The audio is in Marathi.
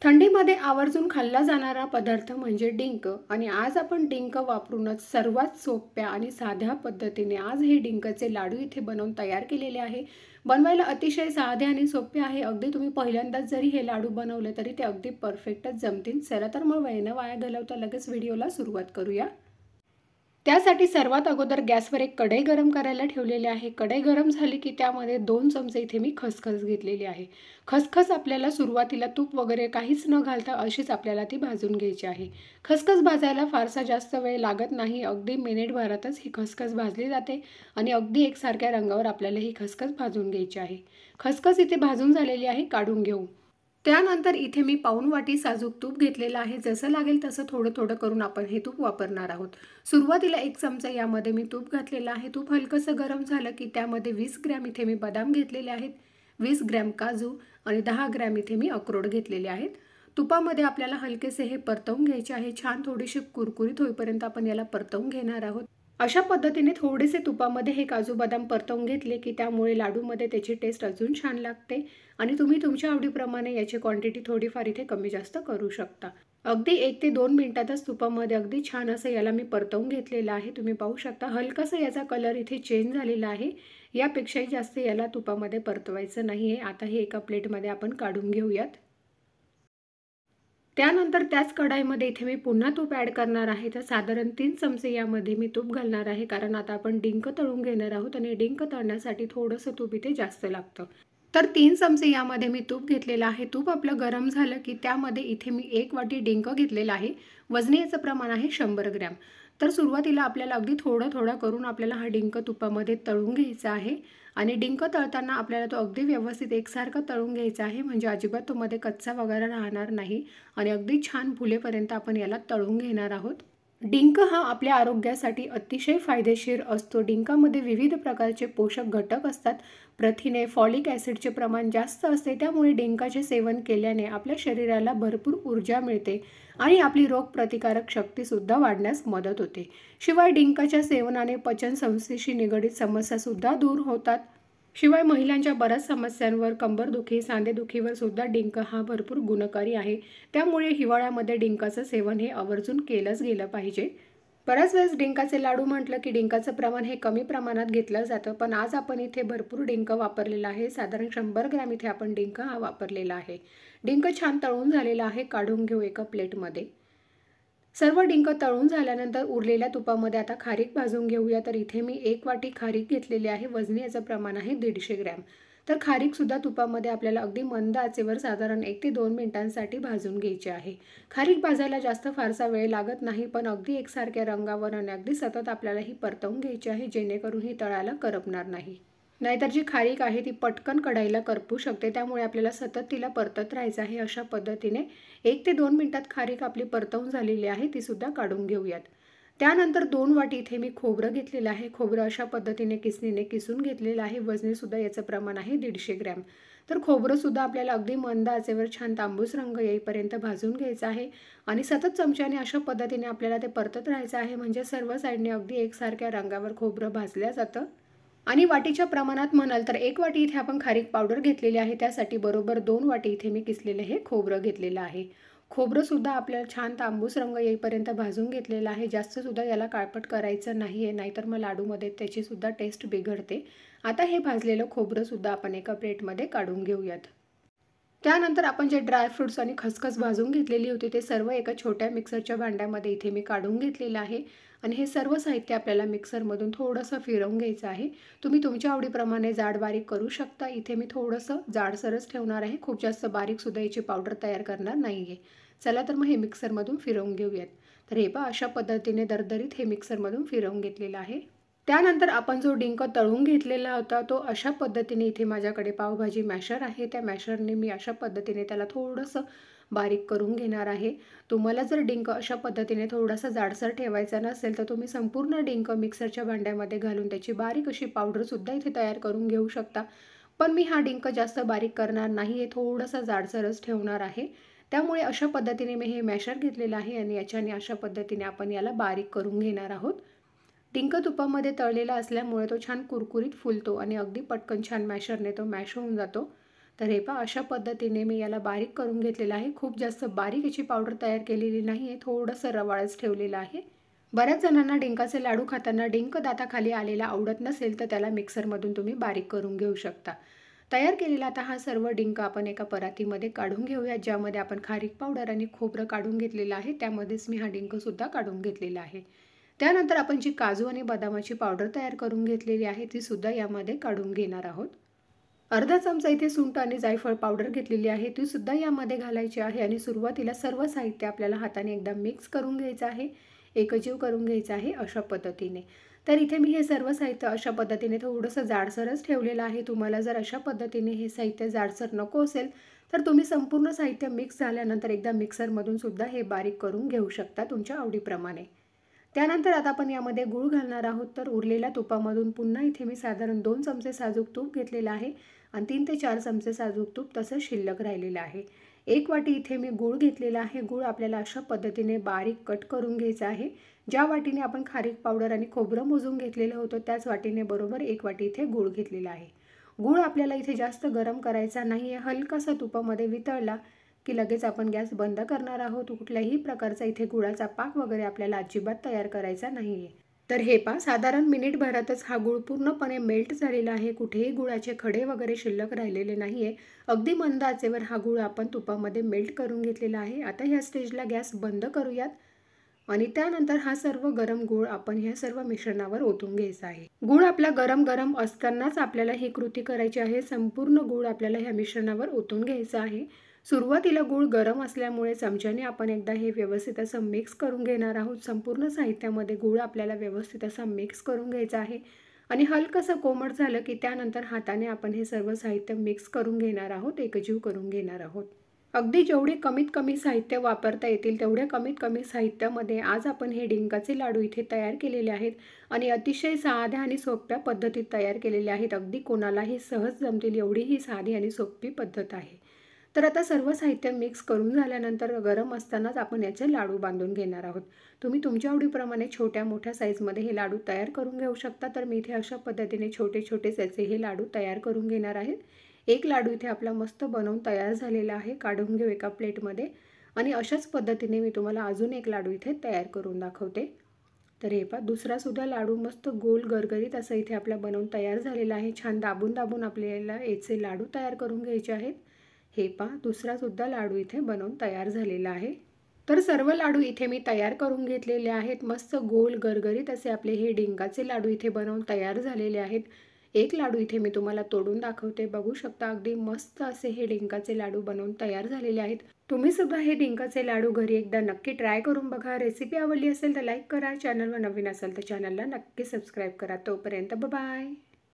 थंडीमध्ये आवर्जून खाल्ला जाणारा पदार्थ म्हणजे डिंक आणि आज आपण डिंक वापरूनच सर्वात सोप्या आणि साध्या पद्धतीने आज हे डिंकचे लाडू इथे बनवून तयार केलेले आहे. बनवायला अतिशय साधे आणि सोपे आहे. अगदी तुम्ही पहिल्यांदाच जरी हे लाडू बनवले तरी ते अगदी परफेक्टच जमतील. चला तर मग वेळ न वाया घालवता लगेच व्हिडिओला सुरुवात करूया. त्यासाठी सर्वात अगोदर गॅसवर एक कढई गरम करायला ठेवलेली आहे. कढई गरम झाली की त्यामध्ये 2 चमचे इथे मी खसखस घेतलेली आहे. खसखस आपल्याला सुरुवातीला तूप वगैरे काहीच न घालता अशीच आपल्याला ती भाजून घ्यायची आहे. खसखस भाजायला फारसा जास्त वेळ लागत नाही. अगदी मिनिटभरातच ही खसखस भाजली जाते आणि अगदी एकसारख्या रंगावर आपल्याला ही खसखस भाजून घ्यायची आहे. खसखस इथे भाजून झालेली आहे, काढून घेऊ. त्यानंतर इथे मी पाऊण वाटी साजूक तूप घेतलेलं आहे. जसं लागेल तसं थोडं थोडं करून आपण हे तूप वापरणार आहोत. सुरुवातीला 1 चमचा यामध्ये मी तूप घातलेलं आहे. तूप हलकंसं गरम झालं की त्यामध्ये 20 ग्रॅम इथे मी बदाम घेतलेले आहेत, 20 ग्रॅम काजू आणि 10 ग्रॅम इथे मी अक्रोड घेतलेले आहेत. तुपामध्ये आपल्याला हलकेसे हे परतवून घ्यायचे आहे. छान थोडीशी कुरकुरीत होईपर्यंत आपण याला परतवून घेणार आहोत. अशा पद्धतीने थोडेसे तुपामध्ये हे काजू बदाम परतवून घेतले की त्यामुळे लाडूमध्ये त्याची टेस्ट अजून छान लागते आणि तुम्ही तुमच्या आवडीप्रमाणे याची क्वांटिटी थोडीफार इथे कमी जास्त करू शकता. अगदी 1 ते 2 मिनिटातच तुपामध्ये अगदी छान असं याला मी परतवून घेतलेलं आहे. तुम्ही पाहू शकता हलकासा याचा कलर इथे चेंज झालेला आहे. यापेक्षाही जास्त याला तुपामध्ये परतवायचं नाही आहे. आता हे एका प्लेटमध्ये आपण काढून घेऊयात. त्यानंतर त्याच कढाईमध्ये इथे मी पुन्हा तूप ॲड करणार आहे. तर साधारण 3 चमचे यामध्ये मी तूप घालणार आहे, कारण आता आपण डिंक तळून घेणार आहोत आणि डिंक तळण्यासाठी थोडंसं तूप इथे जास्त लागतं. तर 3 चमचे यामध्ये मी तूप घेतलेलं आहे. तूप आपलं गरम झालं की त्यामध्ये इथे मी 1 वाटी डिंक घेतलेला आहे. वजनी याचं प्रमाण आहे 100 ग्रॅम. तर सुरुवातीला आपल्याला अगदी थोडं थोडं करून आपल्याला हा डिंक तुपामध्ये तळून घ्यायचा आहे आणि डिंक तळताना आपल्याला तो अगदी व्यवस्थित एकसारखा तळून घ्यायचा आहे, म्हणजे अजिबात तो मध्ये कच्चा वगैरे राहणार नाही आणि अगदी छान फुलेपर्यंत आपण याला तळून घेणार आहोत. डिंक हा आपल्या आरोग्यासाठी अतिशय फायदेशीर असतो. डिंकामध्ये विविध प्रकारचे पोषक घटक असतात. प्रथिने, फॉलिक ॲसिडचे प्रमाण जास्त असते. त्यामुळे डिंकाचे सेवन केल्याने आपल्या शरीराला भरपूर ऊर्जा मिळते आणि आपली रोगप्रतिकारक शक्तीसुद्धा वाढण्यास मदत होते. शिवाय डिंकाच्या सेवनाने पचनसंस्थेशी निगडीत समस्यासुद्धा दूर होतात. शिवाय महिलांच्या बऱ्याच समस्यांवर, कंबरदुखी, सांधेदुखीवर सुद्धा डिंक हा भरपूर गुणकारी आहे. त्यामुळे हिवाळ्यामध्ये डिंकाचं सेवन हे आवर्जून केलंच गेलं पाहिजे. बऱ्याच वेळेस डिंकाचे लाडू म्हटलं की डिंकाचं प्रमाण हे कमी प्रमाणात घेतलं जातं, पण आज आपण इथे भरपूर डिंक वापरलेला आहे. साधारण 100 ग्रॅम इथे आपण डिंक हा वापरलेला आहे. डिंक छान तळून झालेला आहे, काढून घेऊ एका प्लेटमध्ये. सर्व डिंक तळून झाल्यानंतर उरलेल्या तुपामध्ये आता खारीक भाजून घेऊया. तर इथे मी 1 वाटी खारीक घेतलेली आहे. वजनी याचं प्रमाण आहे 150 ग्रॅम. तर खारीकसुद्धा तुपामध्ये आपल्याला अगदी मंद आचेवर साधारण 1 ते 2 मिनिटांसाठी भाजून घ्यायची आहे. खारीक भाजायला जास्त फारसा वेळ लागत नाही, पण अगदी एकसारख्या रंगावर आणि अगदी सतत आपल्याला ही परतवून घ्यायची आहे, जेणेकरून ही तळायला करपणार नाही. नाहीतर जी खारीक आहे ती पटकन कढईला करपू शकते. त्यामुळे आपल्याला सतत तिला परतत राहायचं आहे. अशा पद्धतीने 1 ते 2 मिनिटात खारीक आपली परतवून झालेली आहे, तीसुद्धा काढून घेऊयात. त्यानंतर 2 वाटी इथे मी खोबरं घेतलेलं आहे. खोबरं अशा पद्धतीने किसणीने किसून घेतलेलं आहे. वजनीसुद्धा याचं प्रमाण आहे 150 ग्रॅम. तर खोबरंसुद्धा आपल्याला अगदी मंद आचेवर छान तांबूस रंग येईपर्यंत भाजून घ्यायचं आहे आणि सतत चमच्याने अशा पद्धतीने आपल्याला ते परतत राहायचं आहे, म्हणजे सर्व साईडने अगदी एकसारख्या रंगावर खोबरं भाजलं जातं. आणि वाटीच्या प्रमाणात म्हणाल तर 1 वाटी इथे आपण खारीक पावडर घेतलेली आहे. त्यासाठी बरोबर 2 वाटी इथे मी किसलेलं हे खोबरं घेतलेलं आहे. खोबरंसुद्धा आपल्याला छान तांबूस रंग येईपर्यंत भाजून घेतलेलं आहे. जास्तसुद्धा याला काळपट करायचं नाही आहे, नाहीतर मग लाडूमध्ये त्याचीसुद्धा टेस्ट बिघडते. आता हे भाजलेलं खोबरंसुद्धा आपण एका प्लेटमध्ये काढून घेऊयात. त्यानंतर आपण जे ड्रायफ्रुट्स आणि खसखस भाजून घेतलेली होती ते सर्व एका छोट्या मिक्सरच्या भांड्यामध्ये इथे मी काढून घेतलेलं आहे आणि हे सर्व साहित्य आपल्याला मिक्सरमधून थोडंसं फिरवून घ्यायचं आहे. तुम्ही तुमच्या आवडीप्रमाणे जाड बारीक करू शकता. इथे मी थोडंसं जाडसरच ठेवणार आहे, खूप जास्त बारीकसुद्धा याची पावडर तयार करणार नाही आहे. चला तर मग हे मिक्सरमधून फिरवून घेऊयात. तर हे पहा अशा पद्धतीने दरदरीत हे मिक्सरमधून फिरवून घेतलेलं आहे. त्यानंतर आपण जो डिंक तळून घेतलेला होता तो अशा पद्धतीने इथे माझ्याकडे पावभाजी मॅशर आहे. त्या मॅशरने मी अशा पद्धतीने त्याला थोडंसं बारीक करून घेणार आहे. तुम्हाला जर डिंक अशा पद्धतीने थोडासा जाडसर ठेवायचा नसेल तर तुम्ही संपूर्ण डिंक मिक्सरच्या भांड्यामध्ये घालून त्याची बारीक अशी पावडरसुद्धा इथे तयार करून घेऊ शकता. पण मी हा डिंक जास्त बारीक करणार नाही आहे, थोडासा जाडसरच ठेवणार आहे. त्यामुळे अशा पद्धतीने मी हे मॅशर घेतलेलं आहे आणि याच्याने अशा पद्धतीने आपण याला बारीक करून घेणार आहोत. डिंक तुपामध्ये तळलेला असल्यामुळे तो छान कुरकुरीत फुलतो आणि अगदी पटकन छान मॅशरने तो मॅश होऊन जातो. तर हे पहा अशा पद्धतीने मी याला बारीक करून घेतलेलं आहे. खूप जास्त बारीक याची पावडर तयार केलेली नाही आहे, थोडंसं रवाळच ठेवलेलं आहे. बऱ्याच जणांना डिंकाचे लाडू खाताना डिंक दाताखाली आलेला आवडत नसेल तर त्याला मिक्सरमधून तुम्ही बारीक करून घेऊ शकता. तयार केलेला आता हा सर्व डिंक आपण एका परातीमध्ये काढून घेऊया, ज्यामध्ये आपण खारीक पावडर आणि खोबरं काढून घेतलेलं आहे त्यामध्येच मी हा डिंकसुद्धा काढून घेतलेला आहे. त्यानंतर आपण जी काजू आणि बदामाची पावडर तयार करून घेतलेली आहे ती सुद्धा यामध्ये काढून घेणार आहोत. अर्धा चमचा इथे सुंठ आणि जायफळ पावडर घेतलेली आहे ती सुद्धा यामध्ये घालायची आहे आणि सुरुवातीला सर्व साहित्य आपल्याला हाताने एकदा मिक्स करून घ्यायचं आहे, एकजीव करून घ्यायचं आहे अशा पद्धतीने. तर इथे मी हे सर्व साहित्य अशा पद्धतीने थोडंसं जाडसरच ठेवलेलं आहे. तुम्हाला जर अशा पद्धतीने हे साहित्य जाडसर नको असेल तर तुम्ही संपूर्ण साहित्य मिक्स झाल्यानंतर एकदा मिक्सरमधून सुद्धा हे बारीक करून घेऊ शकता तुमच्या आवडीप्रमाणे. त्यानंतर आता आपण यामध्ये गूळ घालणार आहोत. तर उरलेल्या तुपामधून पुन्हा इथे मी साधारण 2 चमचे साजूक तूप घेतलेलं आहे आणि 3 ते 4 चमचे साजूक तूप तसं शिल्लक राहिलेलं आहे. 1 वाटी इथे मी गूळ घेतलेला आहे. गूळ आपल्याला अशा पद्धतीने बारीक कट करून घ्यायचा आहे. ज्या वाटीने आपण खारीक पावडर आणि खोबरं मोजून घेतलेलं होतं त्याच वाटीने बरोबर 1 वाटी इथे गूळ घेतलेला आहे. गूळ आपल्याला इथे जास्त गरम करायचा नाही आहे. हलकासा तुपामध्ये वितळला की लगेच आपण गॅस बंद करणार आहोत. कुठल्याही प्रकारचा इथे गुळाचा पाक वगैरे आपल्याला अजिबात तयार करायचा नाही आहे. तर हे पहा साधारण मिनिटभरातच हा गूळ पूर्णपणे मेल्ट झालेला आहे. कुठेही गुळाचे खडे वगैरे शिल्लक राहिलेले नाही आहे. अगदी मंद आचेवर हा गूळ आपण तुपामध्ये मेल्ट करून घेतलेला आहे. आता ह्या स्टेजला गॅस बंद करूयात आणि त्यानंतर हा सर्व गरम गूळ आपण ह्या सर्व मिश्रणावर ओतून घ्यायचा आहे. गूळ आपला गरम गरम असतानाच आपल्याला ही कृती करायची आहे. संपूर्ण गूळ आपल्याला ह्या मिश्रणावर ओतून घ्यायचा आहे. सुरुवातीला गूळ गरम असल्यामुळे चमच्याने आपण एकदा हे व्यवस्थित असं मिक्स करून घेणार आहोत. संपूर्ण साहित्यामध्ये गूळ आपल्याला व्यवस्थित असा मिक्स करून घ्यायचा आहे आणि हलकंसं कोमट झालं की त्यानंतर हाताने आपण हे सर्व साहित्य मिक्स करून घेणार आहोत, एकजीव करून घेणार आहोत. अगदी जेवढे कमीत कमी साहित्य वापरता येतील तेवढ्या कमीत कमी साहित्यामध्ये आज आपण हे डिंकाचे लाडू इथे तयार केलेले आहेत आणि अतिशय साध्या आणि सोप्या पद्धतीत तयार केलेले आहेत. अगदी कोणालाही सहज जमतील एवढी ही साधी आणि सोपी पद्धत आहे. तर आता सर्व साहित्य मिक्स करून झाल्यानंतर गरम असतानाच आपण याचे लाडू बांधून घेणार आहोत. तुम्ही तुमच्या आवडीप्रमाणे छोट्या मोठ्या साईजमध्ये हे लाडू तयार करून घेऊ शकता. तर मी इथे अशा पद्धतीने छोटे छोटे याचे हे लाडू तयार करून घेणार आहेत. एक लाडू इथे आपला मस्त बनवून तयार झालेला आहे. काढून घेऊ एका प्लेटमध्ये आणि अशाच पद्धतीने मी तुम्हाला अजून एक लाडू इथे तयार करून दाखवते. तर हे पहा दुसरा सुद्धा लाडू मस्त गोल गरगरीत असं इथे आपला बनवून तयार झालेला आहे. छान दाबून दाबून आपल्याला याचे लाडू तयार करून घ्यायचे आहेत. हे पहा दुसरा सुद्धा लाडू इथे बनवून तयार झालेला आहे. तर सर्व लाडू इथे मी तयार करून घेतलेले आहेत. मस्त गोल गरगरीत असे आपले हे डिंकाचे लाडू इथे बनवून तयार झालेले आहेत. एक लाडू इथे मी तुम्हाला तोडून दाखवते. बघू शकता अगदी मस्त असे हे डिंकाचे लाडू बनवून तयार झालेले आहेत. तुम्ही सुद्धा हे डिंकाचे लाडू घरी एकदा नक्की ट्राय करून बघा. रेसिपी आवडली असेल तर लाईक करा. चॅनलवर नवीन असेल तर चॅनलला नक्की सबस्क्राईब करा. तोपर्यंत बाय.